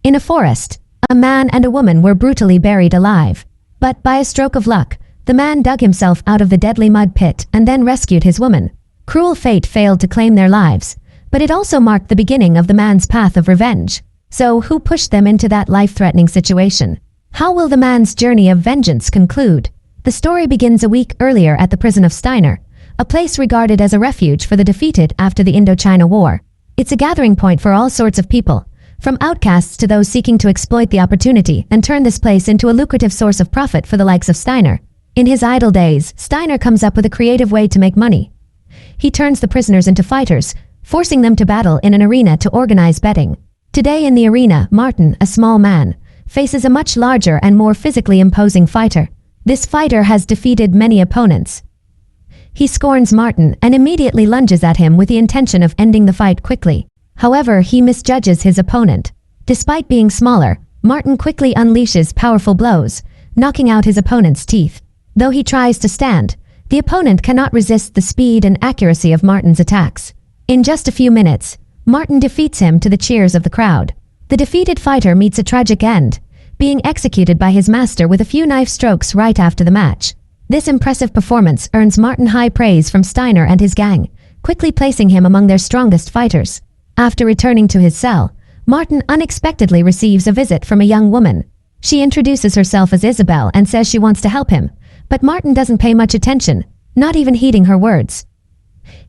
In a forest, a man and a woman were brutally buried alive. But by a stroke of luck, the man dug himself out of the deadly mud pit and then rescued his woman. Cruel fate failed to claim their lives, but it also marked the beginning of the man's path of revenge. So who pushed them into that life-threatening situation? How will the man's journey of vengeance conclude? The story begins a week earlier at the prison of Steiner, a place regarded as a refuge for the defeated after the Indochina War. It's a gathering point for all sorts of people, from outcasts to those seeking to exploit the opportunity and turn this place into a lucrative source of profit for the likes of Steiner. In his idle days, Steiner comes up with a creative way to make money. He turns the prisoners into fighters, forcing them to battle in an arena to organize betting. Today in the arena, Martin, a small man, faces a much larger and more physically imposing fighter. This fighter has defeated many opponents. He scorns Martin and immediately lunges at him with the intention of ending the fight quickly. However, he misjudges his opponent. Despite being smaller, Martin quickly unleashes powerful blows, knocking out his opponent's teeth. Though he tries to stand, the opponent cannot resist the speed and accuracy of Martin's attacks. In just a few minutes, Martin defeats him to the cheers of the crowd. The defeated fighter meets a tragic end, being executed by his master with a few knife strokes right after the match. This impressive performance earns Martin high praise from Steiner and his gang, quickly placing him among their strongest fighters. After returning to his cell, Martin unexpectedly receives a visit from a young woman. She introduces herself as Isabel and says she wants to help him, but Martin doesn't pay much attention, not even heeding her words.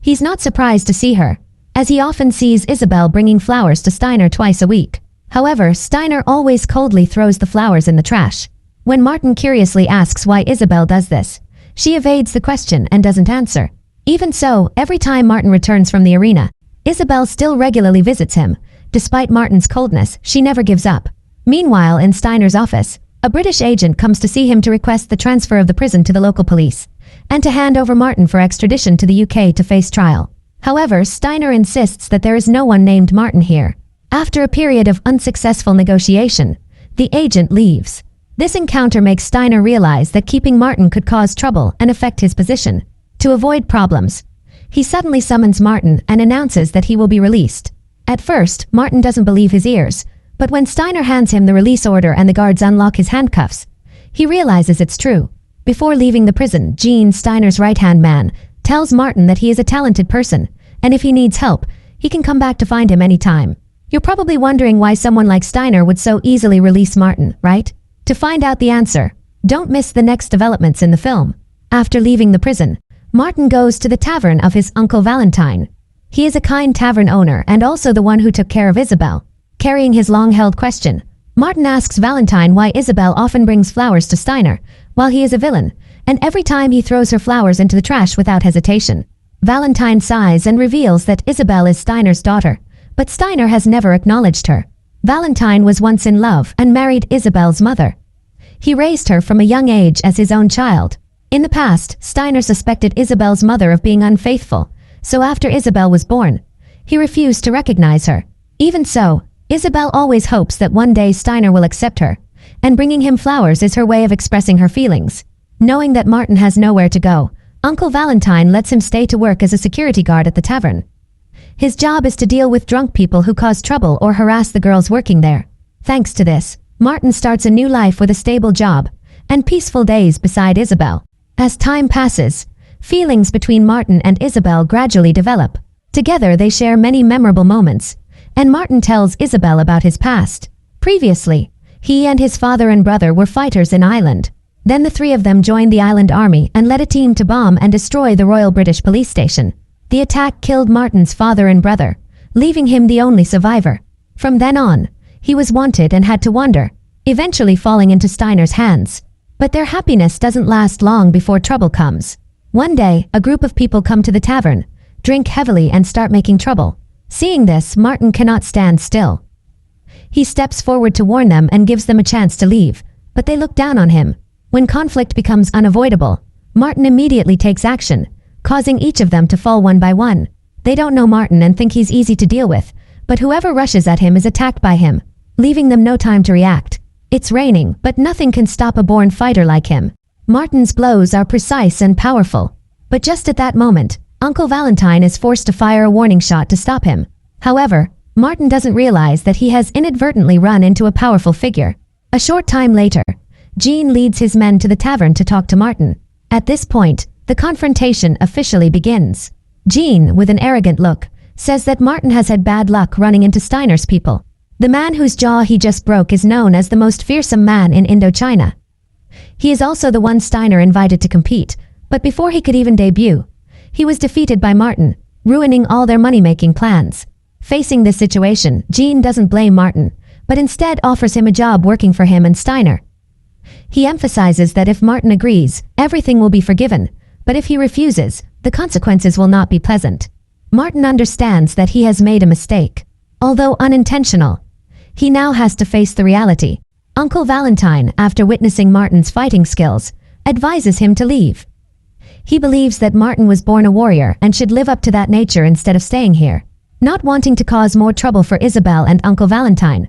He's not surprised to see her, as he often sees Isabel bringing flowers to Steiner twice a week. However, Steiner always coldly throws the flowers in the trash. When Martin curiously asks why Isabel does this, she evades the question and doesn't answer. Even so, every time Martin returns from the arena, Isabel still regularly visits him. Despite Martin's coldness, she never gives up. Meanwhile, in Steiner's office, a British agent comes to see him to request the transfer of the prison to the local police, and to hand over Martin for extradition to the UK to face trial. However, Steiner insists that there is no one named Martin here. After a period of unsuccessful negotiation, the agent leaves. This encounter makes Steiner realize that keeping Martin could cause trouble and affect his position. To avoid problems, he suddenly summons Martin and announces that he will be released. At first, Martin doesn't believe his ears, but when Steiner hands him the release order and the guards unlock his handcuffs, he realizes it's true. Before leaving the prison, Gene, Steiner's right-hand man, tells Martin that he is a talented person, and if he needs help, he can come back to find him anytime. You're probably wondering why someone like Steiner would so easily release Martin, right? To find out the answer, don't miss the next developments in the film. After leaving the prison, Martin goes to the tavern of his Uncle Valentine. He is a kind tavern owner and also the one who took care of Isabel. Carrying his long-held question, Martin asks Valentine why Isabel often brings flowers to Steiner, while he is a villain, and every time he throws her flowers into the trash without hesitation. Valentine sighs and reveals that Isabel is Steiner's daughter, but Steiner has never acknowledged her. Valentine was once in love and married Isabel's mother. He raised her from a young age as his own child. In the past, Steiner suspected Isabel's mother of being unfaithful, so after Isabel was born, he refused to recognize her. Even so, Isabel always hopes that one day Steiner will accept her, and bringing him flowers is her way of expressing her feelings. Knowing that Martin has nowhere to go, Uncle Valentine lets him stay to work as a security guard at the tavern. His job is to deal with drunk people who cause trouble or harass the girls working there. Thanks to this, Martin starts a new life with a stable job and peaceful days beside Isabel. As time passes, feelings between Martin and Isabel gradually develop. Together they share many memorable moments, and Martin tells Isabel about his past. Previously, he and his father and brother were fighters in Ireland. Then the three of them joined the island army and led a team to bomb and destroy the Royal British Police Station. The attack killed Martin's father and brother, leaving him the only survivor. From then on, he was wanted and had to wander, eventually falling into Steiner's hands. But their happiness doesn't last long before trouble comes. One day, a group of people come to the tavern, drink heavily and start making trouble. Seeing this, Martin cannot stand still. He steps forward to warn them and gives them a chance to leave, but they look down on him. When conflict becomes unavoidable, Martin immediately takes action, causing each of them to fall one by one. They don't know Martin and think he's easy to deal with, but whoever rushes at him is attacked by him, leaving them no time to react. It's raining, but nothing can stop a born fighter like him. Martin's blows are precise and powerful, but just at that moment, Uncle Valentine is forced to fire a warning shot to stop him. However, Martin doesn't realize that he has inadvertently run into a powerful figure. A short time later, Jean leads his men to the tavern to talk to Martin. At this point, the confrontation officially begins. Jean, with an arrogant look, says that Martin has had bad luck running into Steiner's people. The man whose jaw he just broke is known as the most fearsome man in Indochina. He is also the one Steiner invited to compete, but before he could even debut, he was defeated by Martin, ruining all their money-making plans. Facing this situation, Jean doesn't blame Martin, but instead offers him a job working for him and Steiner. He emphasizes that if Martin agrees, everything will be forgiven, but if he refuses, the consequences will not be pleasant. Martin understands that he has made a mistake. Although unintentional, he now has to face the reality. Uncle Valentine, after witnessing Martin's fighting skills, advises him to leave. He believes that Martin was born a warrior and should live up to that nature instead of staying here. Not wanting to cause more trouble for Isabel and Uncle Valentine,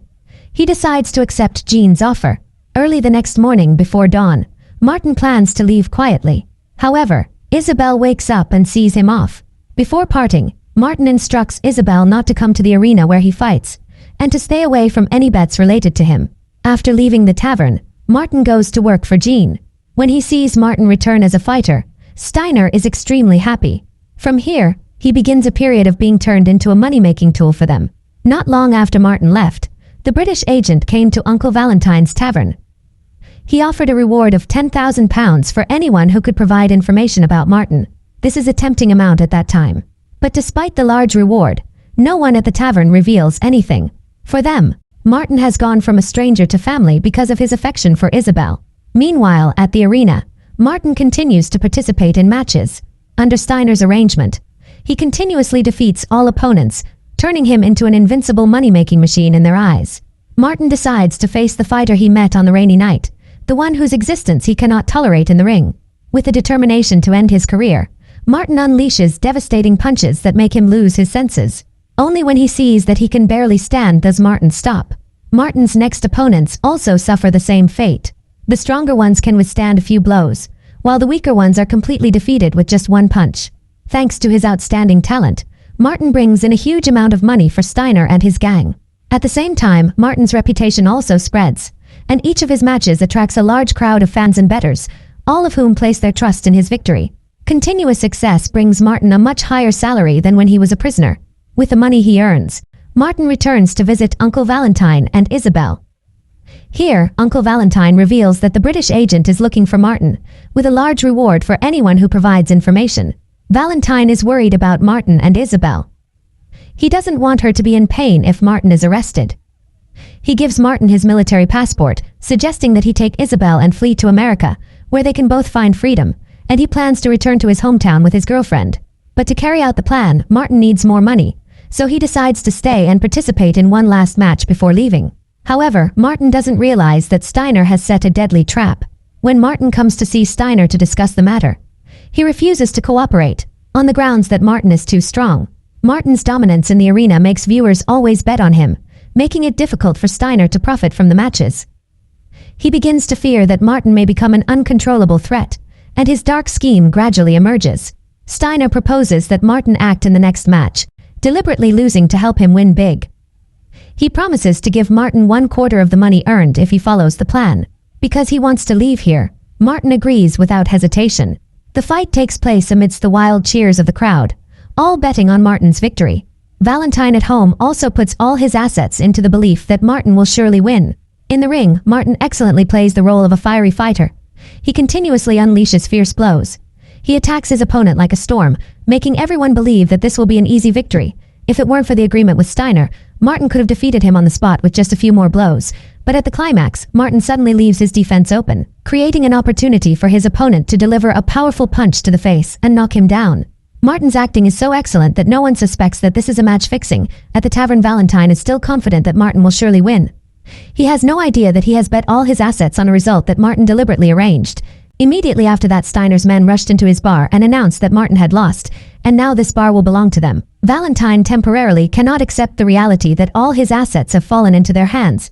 he decides to accept Jean's offer. Early the next morning before dawn, Martin plans to leave quietly. However, Isabel wakes up and sees him off. Before parting, Martin instructs Isabel not to come to the arena where he fights, and to stay away from any bets related to him. After leaving the tavern, Martin goes to work for Jean. When he sees Martin return as a fighter, Steiner is extremely happy. From here, he begins a period of being turned into a money-making tool for them. Not long after Martin left, the British agent came to Uncle Valentine's tavern. He offered a reward of £10,000 for anyone who could provide information about Martin. This is a tempting amount at that time. But despite the large reward, no one at the tavern reveals anything. For them, Martin has gone from a stranger to family because of his affection for Isabel. Meanwhile, at the arena, Martin continues to participate in matches. Under Steiner's arrangement, he continuously defeats all opponents, turning him into an invincible money-making machine in their eyes. Martin decides to face the fighter he met on the rainy night, the one whose existence he cannot tolerate in the ring. With a determination to end his career, Martin unleashes devastating punches that make him lose his senses. Only when he sees that he can barely stand does Martin stop. Martin's next opponents also suffer the same fate. The stronger ones can withstand a few blows, while the weaker ones are completely defeated with just one punch. Thanks to his outstanding talent, Martin brings in a huge amount of money for Steiner and his gang. At the same time, Martin's reputation also spreads, and each of his matches attracts a large crowd of fans and bettors, all of whom place their trust in his victory. Continuous success brings Martin a much higher salary than when he was a prisoner. With the money he earns, Martin returns to visit Uncle Valentine and Isabel. Here, Uncle Valentine reveals that the British agent is looking for Martin, with a large reward for anyone who provides information. Valentine is worried about Martin and Isabel. He doesn't want her to be in pain if Martin is arrested. He gives Martin his military passport, suggesting that he take Isabel and flee to America, where they can both find freedom, and he plans to return to his hometown with his girlfriend. But to carry out the plan, Martin needs more money, so he decides to stay and participate in one last match before leaving. However, Martin doesn't realize that Steiner has set a deadly trap. When Martin comes to see Steiner to discuss the matter, he refuses to cooperate, on the grounds that Martin is too strong. Martin's dominance in the arena makes viewers always bet on him, making it difficult for Steiner to profit from the matches. He begins to fear that Martin may become an uncontrollable threat, and his dark scheme gradually emerges. Steiner proposes that Martin act in the next match, deliberately losing to help him win big. He promises to give Martin 1/4 of the money earned if he follows the plan. Because he wants to leave here, Martin agrees without hesitation. The fight takes place amidst the wild cheers of the crowd, all betting on Martin's victory. Valentine at home also puts all his assets into the belief that Martin will surely win. In the ring, Martin excellently plays the role of a fiery fighter. He continuously unleashes fierce blows. He attacks his opponent like a storm, making everyone believe that this will be an easy victory. If it weren't for the agreement with Steiner, Martin could have defeated him on the spot with just a few more blows. But at the climax, Martin suddenly leaves his defense open, creating an opportunity for his opponent to deliver a powerful punch to the face and knock him down. Martin's acting is so excellent that no one suspects that this is a match fixing. At the tavern, Valentine is still confident that Martin will surely win. He has no idea that he has bet all his assets on a result that Martin deliberately arranged. Immediately after that, Steiner's men rushed into his bar and announced that Martin had lost, and now this bar will belong to them. Valentine temporarily cannot accept the reality that all his assets have fallen into their hands.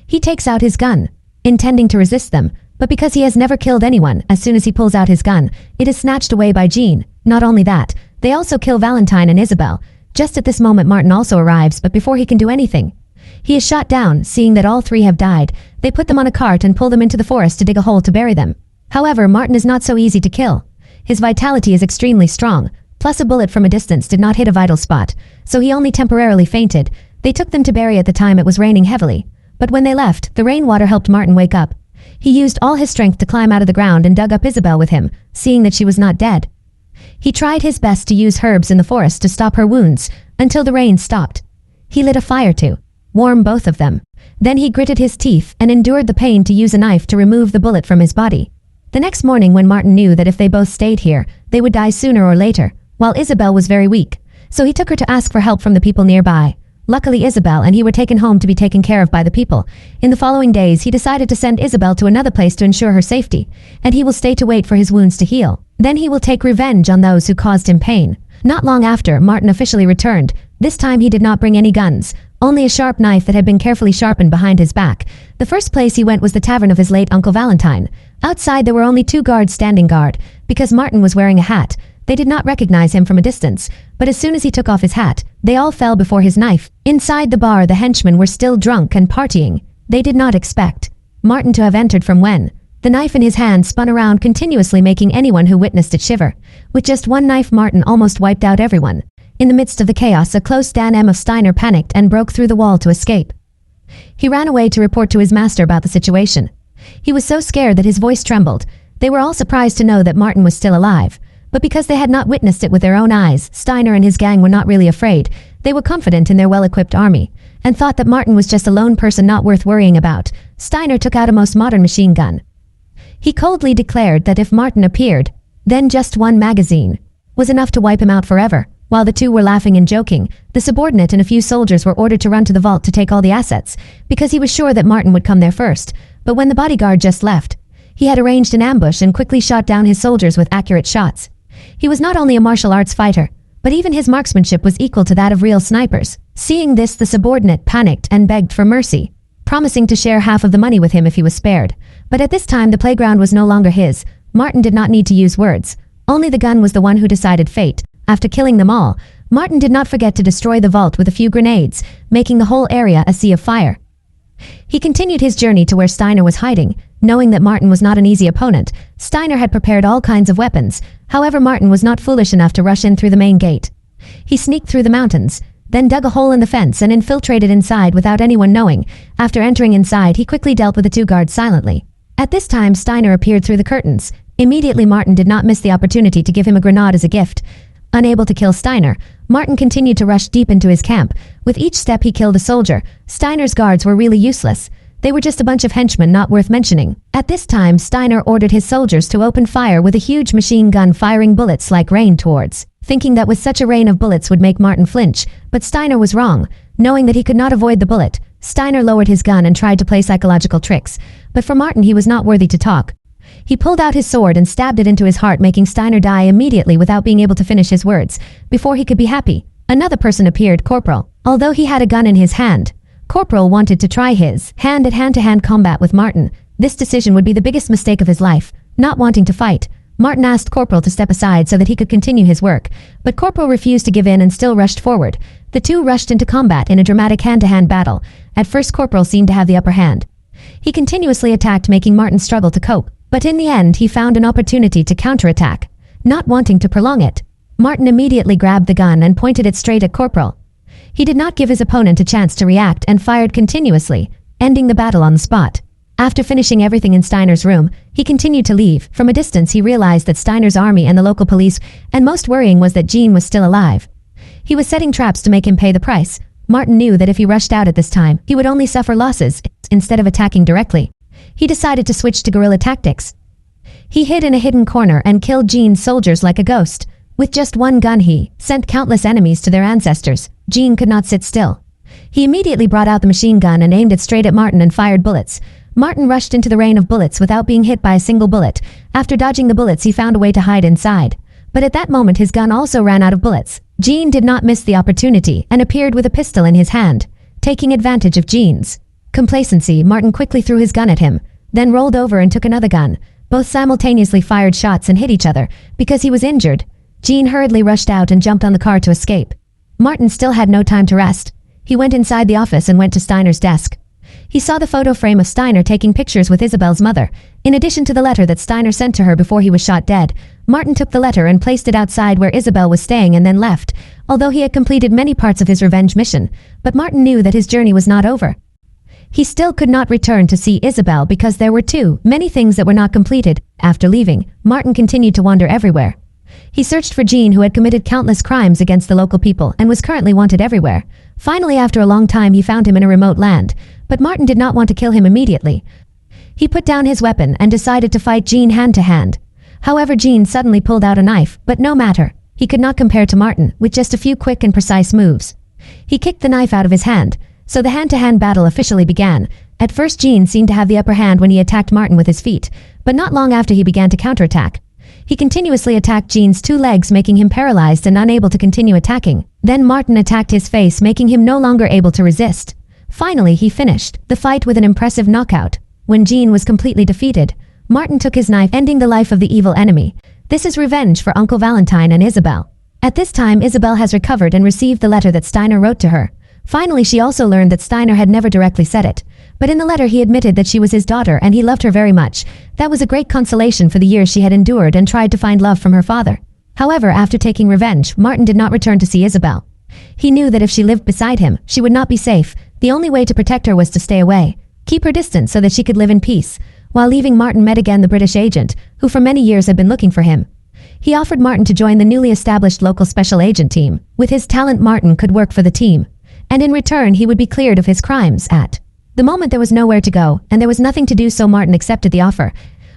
He takes out his gun, intending to resist them, but because he has never killed anyone, as soon as he pulls out his gun, it is snatched away by Jean. Not only that, they also kill Valentine and Isabel, Just at this moment Martin also arrives, but before he can do anything, he is shot down. Seeing that all three have died, they put them on a cart and pull them into the forest to dig a hole to bury them. However, Martin is not so easy to kill. His vitality is extremely strong, plus a bullet from a distance did not hit a vital spot, so he only temporarily fainted. They took them to bury. At the time it was raining heavily, but when they left, the rainwater helped Martin wake up. He used all his strength to climb out of the ground and dug up Isabel with him, seeing that she was not dead. He tried his best to use herbs in the forest to stop her wounds, until the rain stopped. He lit a fire to warm both of them. Then he gritted his teeth and endured the pain to use a knife to remove the bullet from his body. The next morning, when Martin knew that if they both stayed here, they would die sooner or later, while Isabel was very weak, so he took her to ask for help from the people nearby. Luckily Isabel and he were taken home to be taken care of by the people. In the following days he decided to send Isabel to another place to ensure her safety, and he will stay to wait for his wounds to heal. Then he will take revenge on those who caused him pain. Not long after, Martin officially returned. This time he did not bring any guns, only a sharp knife that had been carefully sharpened behind his back. The first place he went was the tavern of his late Uncle Valentine. Outside there were only 2 guards standing guard, because Martin was wearing a hat. They did not recognize him from a distance, but as soon as he took off his hat, they all fell before his knife. Inside the bar the henchmen were still drunk and partying. They did not expect Martin to have entered from when. The knife in his hand spun around continuously, making anyone who witnessed it shiver. With just one knife Martin almost wiped out everyone. In the midst of the chaos, a close Dan M. of Steiner panicked and broke through the wall to escape. He ran away to report to his master about the situation. He was so scared that his voice trembled. They were all surprised to know that Martin was still alive. But because they had not witnessed it with their own eyes, Steiner and his gang were not really afraid. They were confident in their well-equipped army, and thought that Martin was just a lone person not worth worrying about. Steiner took out a most modern machine gun. He coldly declared that if Martin appeared, then just one magazine was enough to wipe him out forever. While the two were laughing and joking, the subordinate and a few soldiers were ordered to run to the vault to take all the assets, because he was sure that Martin would come there first. But when the bodyguard just left, he had arranged an ambush and quickly shot down his soldiers with accurate shots. He was not only a martial arts fighter, but even his marksmanship was equal to that of real snipers. Seeing this, the subordinate panicked and begged for mercy, promising to share half of the money with him if he was spared. But at this time the playground was no longer his. Martin did not need to use words. Only the gun was the one who decided fate. After killing them all, Martin did not forget to destroy the vault with a few grenades, making the whole area a sea of fire. He continued his journey to where Steiner was hiding, knowing that Martin was not an easy opponent. Steiner had prepared all kinds of weapons. However, Martin was not foolish enough to rush in through the main gate. He sneaked through the mountains, then dug a hole in the fence and infiltrated inside without anyone knowing. After entering inside, he quickly dealt with the 2 guards silently. At this time, Steiner appeared through the curtains. Immediately, Martin did not miss the opportunity to give him a grenade as a gift. Unable to kill Steiner, Martin continued to rush deep into his camp. With each step he killed a soldier. Steiner's guards were really useless. They were just a bunch of henchmen not worth mentioning. At this time, Steiner ordered his soldiers to open fire with a huge machine gun, firing bullets like rain towards, thinking that with such a rain of bullets would make Martin flinch. But Steiner was wrong. Knowing that he could not avoid the bullet, Steiner lowered his gun and tried to play psychological tricks. But for Martin, he was not worthy to talk. He pulled out his sword and stabbed it into his heart, making Steiner die immediately without being able to finish his words. Before he could be happy, another person appeared, Corporal. Although he had a gun in his hand, Corporal wanted to try his hand at hand-to-hand combat with Martin. This decision would be the biggest mistake of his life. Not wanting to fight, Martin asked Corporal to step aside so that he could continue his work, but Corporal refused to give in and still rushed forward. The two rushed into combat in a dramatic hand-to-hand battle. At first, Corporal seemed to have the upper hand. He continuously attacked, making Martin struggle to cope. But in the end, he found an opportunity to counterattack. Not wanting to prolong it, Martin immediately grabbed the gun and pointed it straight at Corporal. He did not give his opponent a chance to react and fired continuously, ending the battle on the spot. After finishing everything in Steiner's room, he continued to leave. From a distance, he realized that Steiner's army and the local police, and most worrying was that Jean was still alive. He was setting traps to make him pay the price. Martin knew that if he rushed out at this time, he would only suffer losses. Instead of attacking directly, he decided to switch to guerrilla tactics. He hid in a hidden corner and killed Jean's soldiers like a ghost. With just one gun, he sent countless enemies to their ancestors. Jean could not sit still. He immediately brought out the machine gun and aimed it straight at Martin and fired bullets. Martin rushed into the rain of bullets without being hit by a single bullet. After dodging the bullets, he found a way to hide inside. But at that moment, his gun also ran out of bullets. Jean did not miss the opportunity and appeared with a pistol in his hand. Taking advantage of Jean's complacency, Martin quickly threw his gun at him, then rolled over and took another gun. Both simultaneously fired shots and hit each other. Because he was injured, Jean hurriedly rushed out and jumped on the car to escape. Martin still had no time to rest. He went inside the office and went to Steiner's desk. He saw the photo frame of Steiner taking pictures with Isabel's mother. In addition to the letter that Steiner sent to her before he was shot dead, Martin took the letter and placed it outside where Isabel was staying and then left, although he had completed many parts of his revenge mission. But Martin knew that his journey was not over. He still could not return to see Isabel because there were too many things that were not completed. After leaving, Martin continued to wander everywhere. He searched for Jean, who had committed countless crimes against the local people and was currently wanted everywhere. Finally, after a long time, he found him in a remote land, but Martin did not want to kill him immediately. He put down his weapon and decided to fight Jean hand to hand. However, Jean suddenly pulled out a knife, but no matter. He could not compare to Martin, with just a few quick and precise moves. He kicked the knife out of his hand, so the hand-to-hand battle officially began. At first, Jean seemed to have the upper hand when he attacked Martin with his feet, but not long after he began to counterattack. He continuously attacked Jean's two legs, making him paralyzed and unable to continue attacking. Then Martin attacked his face, making him no longer able to resist. Finally, he finished the fight with an impressive knockout. When Jean was completely defeated, Martin took his knife, ending the life of the evil enemy. This is revenge for Uncle Valentine and Isabel. At this time, Isabel has recovered and received the letter that Steiner wrote to her. Finally, she also learned that Steiner had never directly said it, but in the letter he admitted that she was his daughter and he loved her very much. That was a great consolation for the years she had endured and tried to find love from her father. However, after taking revenge, Martin did not return to see Isabel. He knew that if she lived beside him, she would not be safe. The only way to protect her was to stay away, keep her distance so that she could live in peace. While leaving, Martin met again the British agent, who for many years had been looking for him. He offered Martin to join the newly established local special agent team. With his talent, Martin could work for the team, and in return he would be cleared of his crimes. At the moment there was nowhere to go, and there was nothing to do, so Martin accepted the offer,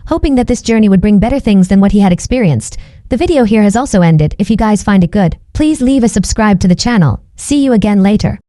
hoping that this journey would bring better things than what he had experienced. The video here has also ended. If you guys find it good, please leave a subscribe to the channel. See you again later.